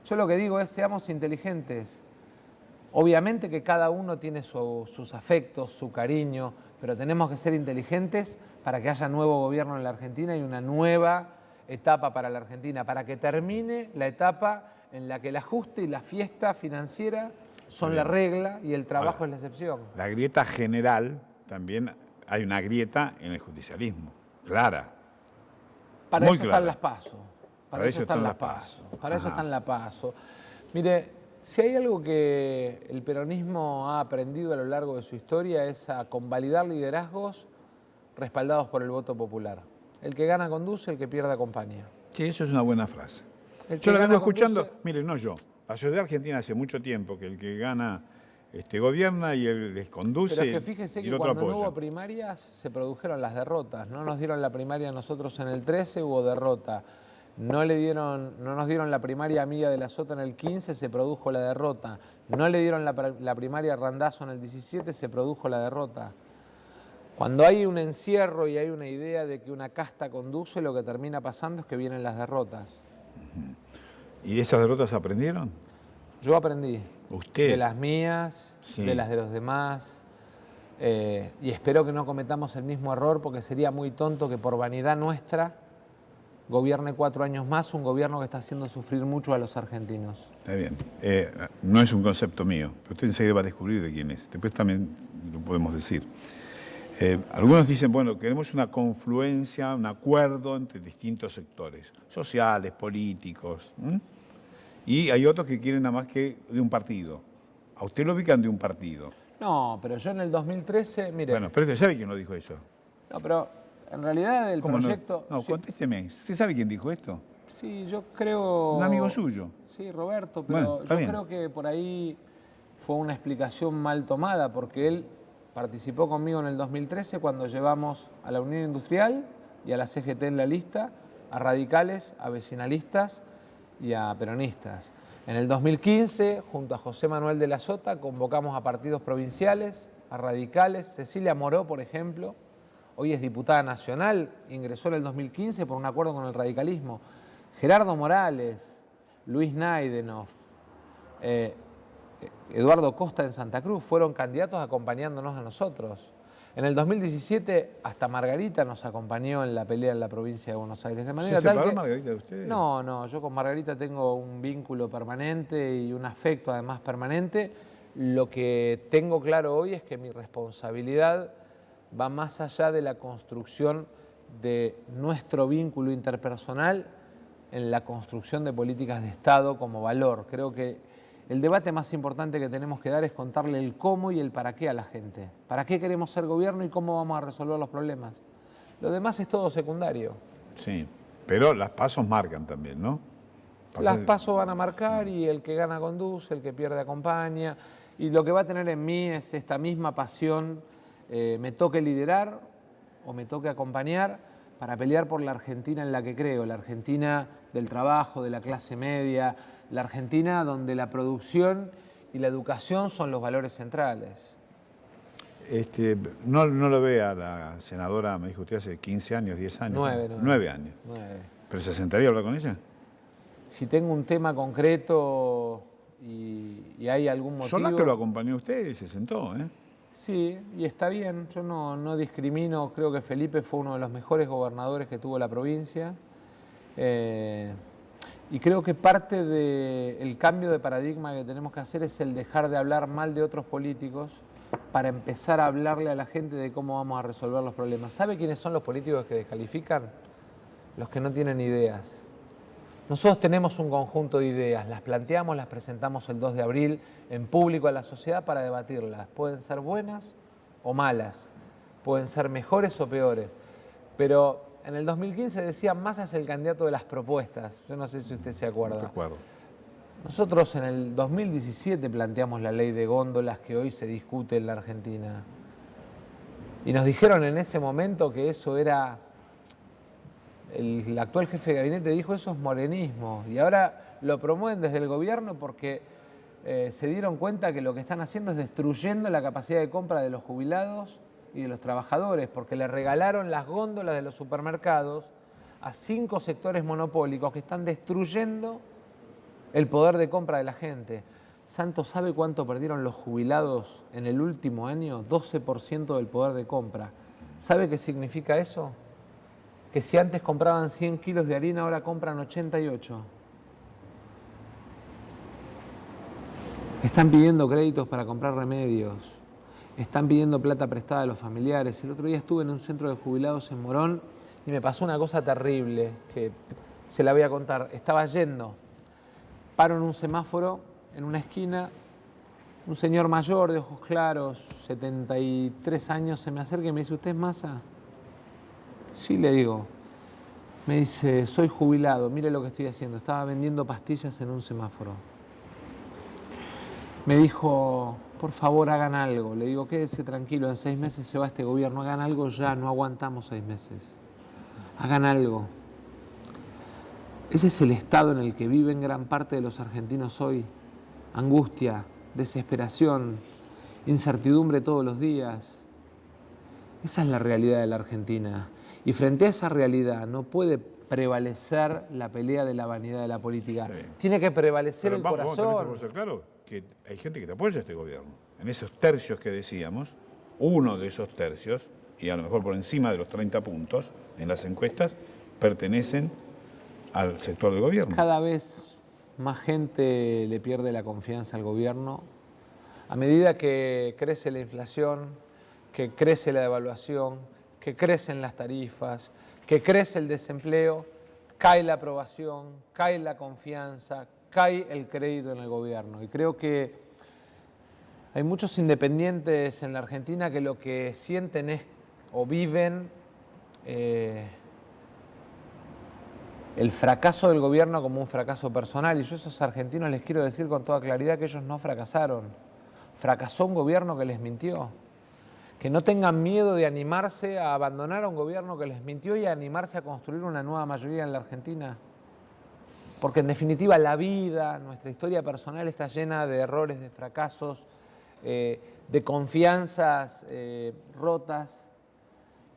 yo lo que digo es, seamos inteligentes. Obviamente que cada uno tiene sus afectos, su cariño, pero tenemos que ser inteligentes para que haya nuevo gobierno en la Argentina y una nueva etapa para la Argentina, para que termine la etapa en la que el ajuste y la fiesta financiera son la regla y el trabajo es la excepción. La grieta general, también hay una grieta en el justicialismo, clara. Para muy eso clara. están las PASO. Para eso están las PASO. Para eso están las PASO. Mire, si hay algo que el peronismo ha aprendido a lo largo de su historia es a convalidar liderazgos respaldados por el voto popular. El que gana conduce, el que pierde acompaña. Sí, eso es una buena frase. Yo la vengo escuchando, mire, no yo. La sociedad argentina hace mucho tiempo que el que gana gobierna y el les conduce. Pero es que fíjese y que el otro cuando no apoya. hubo primarias se produjeron las derrotas. No nos dieron la primaria a nosotros en el 13, hubo derrota. No nos dieron la primaria a Milla de la Sota en el 15, se produjo la derrota. No le dieron la primaria a Randazzo en el 17, se produjo la derrota. Cuando hay un encierro y hay una idea de que una casta conduce, lo que termina pasando es que vienen las derrotas. ¿Y de esas derrotas aprendieron? Yo aprendí. ¿Usted? De las mías, Sí. de las de los demás. Y espero que no cometamos el mismo error porque sería muy tonto que por vanidad nuestra gobierne 4 años más un gobierno que está haciendo sufrir mucho a los argentinos. Está bien. No es un concepto mío, pero usted enseguida va a descubrir de quién es. Después también lo podemos decir. Algunos dicen, bueno, queremos una confluencia, un acuerdo entre distintos sectores, sociales, políticos. Y hay otros que quieren nada más que de un partido. A usted lo ubican de un partido. No, pero yo en el 2013, mire... Bueno, pero usted sabe quién lo dijo eso. No, pero en realidad el ¿Cómo proyecto... No, sí, contésteme. ¿Usted sabe quién dijo esto? sí, yo creo... Un amigo suyo. Sí, Roberto, Bueno, pero está yo bien. creo que por ahí fue una explicación mal tomada, porque él participó conmigo en el 2013 cuando llevamos a la Unión Industrial y a la CGT en la lista, a radicales, a vecinalistas y a peronistas. En el 2015, junto a José Manuel de la Sota, convocamos a partidos provinciales, a radicales. Cecilia Moró, por ejemplo, hoy es diputada nacional, ingresó en el 2015 por un acuerdo con el radicalismo. Gerardo Morales, Luis Naidenov, Eduardo Costa en Santa Cruz fueron candidatos acompañándonos a nosotros. En el 2017 hasta Margarita nos acompañó en la pelea en la provincia de Buenos Aires. De manera ¿Se tal separó que, Margarita de ustedes? No, yo con Margarita tengo un vínculo permanente y un afecto además permanente. Lo que tengo claro hoy es que mi responsabilidad va más allá de la construcción de nuestro vínculo interpersonal en la construcción de políticas de Estado como valor. Creo que el debate más importante que tenemos que dar es contarle el cómo y el para qué a la gente. ¿Para qué queremos ser gobierno y cómo vamos a resolver los problemas? Lo demás es todo secundario. Sí, pero las pasos marcan también, ¿no? Las pasos van a marcar y el que gana conduce, el que pierde acompaña. Y lo que va a tener en mí es esta misma pasión, me toque liderar o me toque acompañar para pelear por la Argentina en la que creo, la Argentina del trabajo, de la clase media, la Argentina donde la producción y la educación son los valores centrales. No lo ve a la senadora, me dijo usted, hace 15 años, 10 años. 9 años. 9. ¿Pero se sentaría a hablar con ella? Si tengo un tema concreto y hay algún motivo... Solá que lo acompañó usted y se sentó, ¿eh? Sí, y está bien, yo no discrimino, creo que Felipe fue uno de los mejores gobernadores que tuvo la provincia. Y creo que parte del cambio de paradigma que tenemos que hacer es el dejar de hablar mal de otros políticos para empezar a hablarle a la gente de cómo vamos a resolver los problemas. ¿Sabe quiénes son los políticos que descalifican? Los que no tienen ideas. Nosotros tenemos un conjunto de ideas, las planteamos, las presentamos el 2 de abril en público a la sociedad para debatirlas. Pueden ser buenas o malas, pueden ser mejores o peores, pero en el 2015 decían Massa es el candidato de las propuestas. Yo no sé si usted se acuerda. No recuerdo. Nosotros en el 2017 planteamos la ley de góndolas que hoy se discute en la Argentina. Y nos dijeron en ese momento que eso era... El actual jefe de gabinete dijo eso es morenismo. Y ahora lo promueven desde el gobierno porque se dieron cuenta que lo que están haciendo es destruyendo la capacidad de compra de los jubilados y de los trabajadores, porque le regalaron las góndolas de los supermercados a 5 sectores monopólicos que están destruyendo el poder de compra de la gente. Santos, ¿sabe cuánto perdieron los jubilados en el último año? 12% del poder de compra. ¿Sabe qué significa eso? Que si antes compraban 100 kilos de harina, ahora compran 88. Están pidiendo créditos para comprar remedios. Están pidiendo plata prestada a los familiares. El otro día estuve en un centro de jubilados en Morón y me pasó una cosa terrible que se la voy a contar. Estaba yendo, paro en un semáforo, en una esquina, un señor mayor de ojos claros, 73 años, se me acerca y me dice, ¿usted es Massa? Sí, le digo. Me dice, soy jubilado, mire lo que estoy haciendo. Estaba vendiendo pastillas en un semáforo. Me dijo, por favor, hagan algo. Le digo, quédese tranquilo, en 6 meses se va este gobierno, hagan algo ya, no aguantamos 6 meses. Hagan algo. Ese es el estado en el que viven gran parte de los argentinos hoy. Angustia, desesperación, incertidumbre todos los días. Esa es la realidad de la Argentina. Y frente a esa realidad no puede prevalecer la pelea de la vanidad de la política. Sí. Tiene que prevalecer el corazón. Vamos a ser claro que hay gente que te apoya a este gobierno. En esos tercios que decíamos, uno de esos tercios, y a lo mejor por encima de los 30 puntos en las encuestas, pertenecen al sector del gobierno. Cada vez más gente le pierde la confianza al gobierno. A medida que crece la inflación, que crece la devaluación, que crecen las tarifas, que crece el desempleo, cae la aprobación, cae la confianza, cae el crédito en el gobierno. Y creo que hay muchos independientes en la Argentina que lo que sienten es o viven el fracaso del gobierno como un fracaso personal. Y yo a esos argentinos les quiero decir con toda claridad que ellos no fracasaron. Fracasó un gobierno que les mintió. Que no tengan miedo de animarse a abandonar a un gobierno que les mintió y a animarse a construir una nueva mayoría en la Argentina. Porque en definitiva la vida, nuestra historia personal está llena de errores, de fracasos, de confianzas rotas.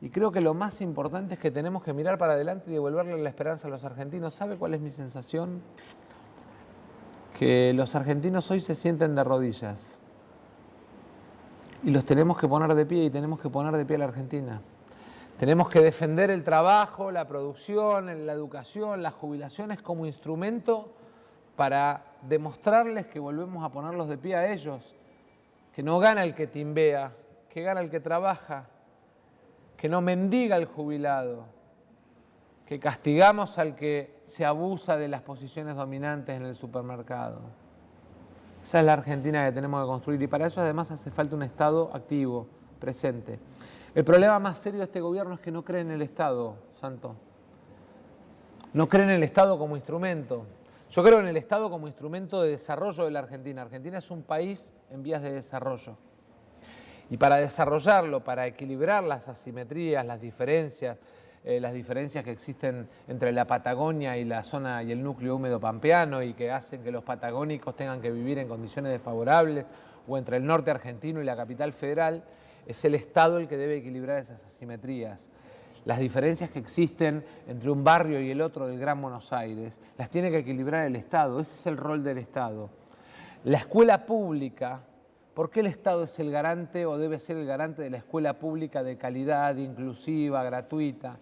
Y creo que lo más importante es que tenemos que mirar para adelante y devolverle la esperanza a los argentinos. ¿Sabe cuál es mi sensación? Que los argentinos hoy se sienten de rodillas. Y los tenemos que poner de pie y tenemos que poner de pie a la Argentina. Tenemos que defender el trabajo, la producción, la educación, las jubilaciones como instrumento para demostrarles que volvemos a ponerlos de pie a ellos. Que no gana el que timbea, que gana el que trabaja. Que no mendiga el jubilado, que castigamos al que se abusa de las posiciones dominantes en el supermercado. Esa es la Argentina que tenemos que construir y para eso además hace falta un Estado activo, presente. El problema más serio de este gobierno es que no cree en el Estado, Santo. No cree en el Estado como instrumento. Yo creo en el Estado como instrumento de desarrollo de la Argentina. Argentina es un país en vías de desarrollo. Y para desarrollarlo, para equilibrar las asimetrías, las diferencias que existen entre la Patagonia y la zona y el núcleo húmedo pampeano y que hacen que los patagónicos tengan que vivir en condiciones desfavorables, o entre el norte argentino y la capital federal, es el Estado el que debe equilibrar esas asimetrías. Las diferencias que existen entre un barrio y el otro del Gran Buenos Aires, las tiene que equilibrar el Estado. Ese es el rol del Estado. La escuela pública, ¿por qué el Estado es el garante o debe ser el garante de la escuela pública de calidad, inclusiva, gratuita?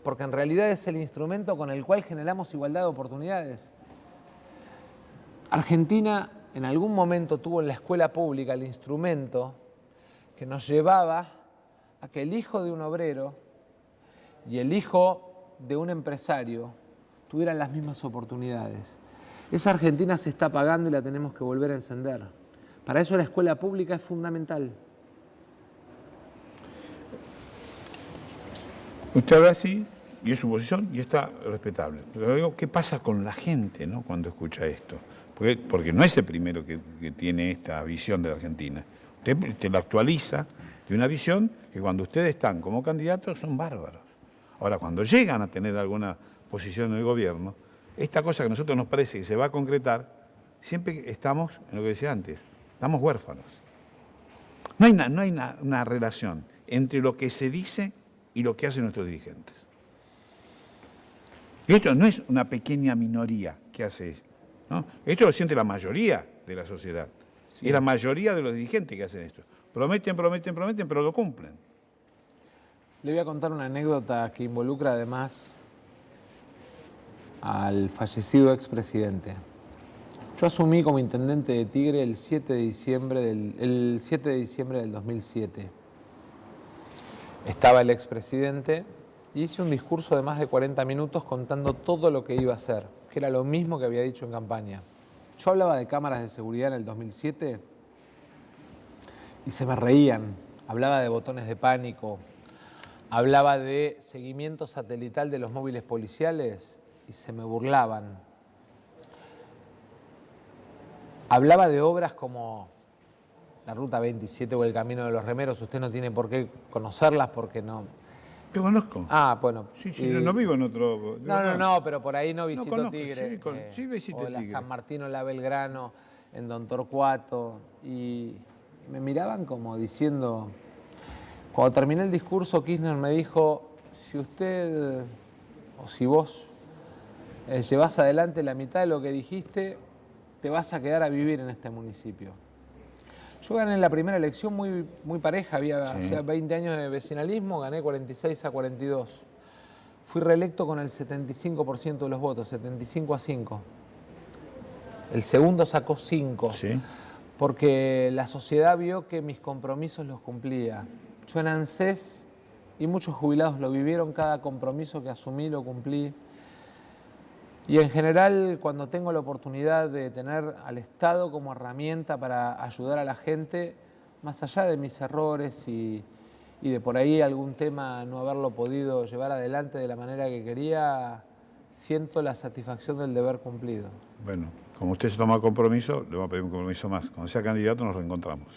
Porque en realidad es el instrumento con el cual generamos igualdad de oportunidades. Argentina en algún momento tuvo en la escuela pública el instrumento que nos llevaba a que el hijo de un obrero y el hijo de un empresario tuvieran las mismas oportunidades. Esa Argentina se está apagando y la tenemos que volver a encender. Para eso la escuela pública es fundamental. Usted habla así, y es su posición, y está respetable. Pero digo, ¿qué pasa con la gente, ¿no?, cuando escucha esto? Porque no es el primero que tiene esta visión de la Argentina. Usted lo actualiza de una visión que cuando ustedes están como candidatos son bárbaros. Ahora, cuando llegan a tener alguna posición en el gobierno, esta cosa que a nosotros nos parece que se va a concretar, siempre estamos en lo que decía antes, estamos huérfanos. No hay una relación entre lo que se dice y lo que hacen nuestros dirigentes. Y esto no es una pequeña minoría que hace esto, ¿no? Esto lo siente la mayoría de la sociedad. Sí. Y la mayoría de los dirigentes que hacen esto. Prometen, pero lo cumplen. Le voy a contar una anécdota que involucra además al fallecido expresidente. Yo asumí como intendente de Tigre el 7 de diciembre del 2007. Estaba el expresidente y hice un discurso de más de 40 minutos contando todo lo que iba a hacer, que era lo mismo que había dicho en campaña. Yo hablaba de cámaras de seguridad en el 2007 y se me reían. Hablaba de botones de pánico, hablaba de seguimiento satelital de los móviles policiales y se me burlaban. Hablaba de obras como la Ruta 27 o el Camino de los Remeros. Usted no tiene por qué conocerlas porque no... Yo conozco. Ah, bueno. Sí, no vivo en otro... No, pero por ahí no visito conozco, Tigre. Sí, visité o la Tigre. San Martín o la Belgrano, en Don Torcuato. Y me miraban como diciendo... Cuando terminé el discurso, Kirchner me dijo, si usted o si vos llevás adelante la mitad de lo que dijiste, te vas a quedar a vivir en este municipio. Yo gané en la primera elección muy pareja, hacía 20 años de vecinalismo, gané 46 a 42. Fui reelecto con el 75% de los votos, 75 a 5. El segundo sacó 5, ¿Sí? Porque la sociedad vio que mis compromisos los cumplía. Yo en ANSES, y muchos jubilados lo vivieron, cada compromiso que asumí lo cumplí. Y en general, cuando tengo la oportunidad de tener al Estado como herramienta para ayudar a la gente, más allá de mis errores y de por ahí algún tema no haberlo podido llevar adelante de la manera que quería, siento la satisfacción del deber cumplido. Bueno, como usted se toma compromiso, le vamos a pedir un compromiso más. Cuando sea candidato nos reencontramos.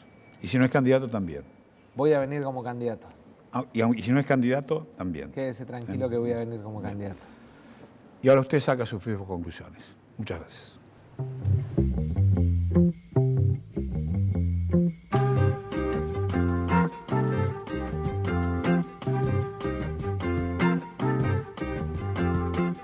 Y si no es candidato, también. Voy a venir como candidato. Y si no es candidato, también. Quédese tranquilo que voy a venir como candidato. Y ahora usted saca sus conclusiones. Muchas gracias.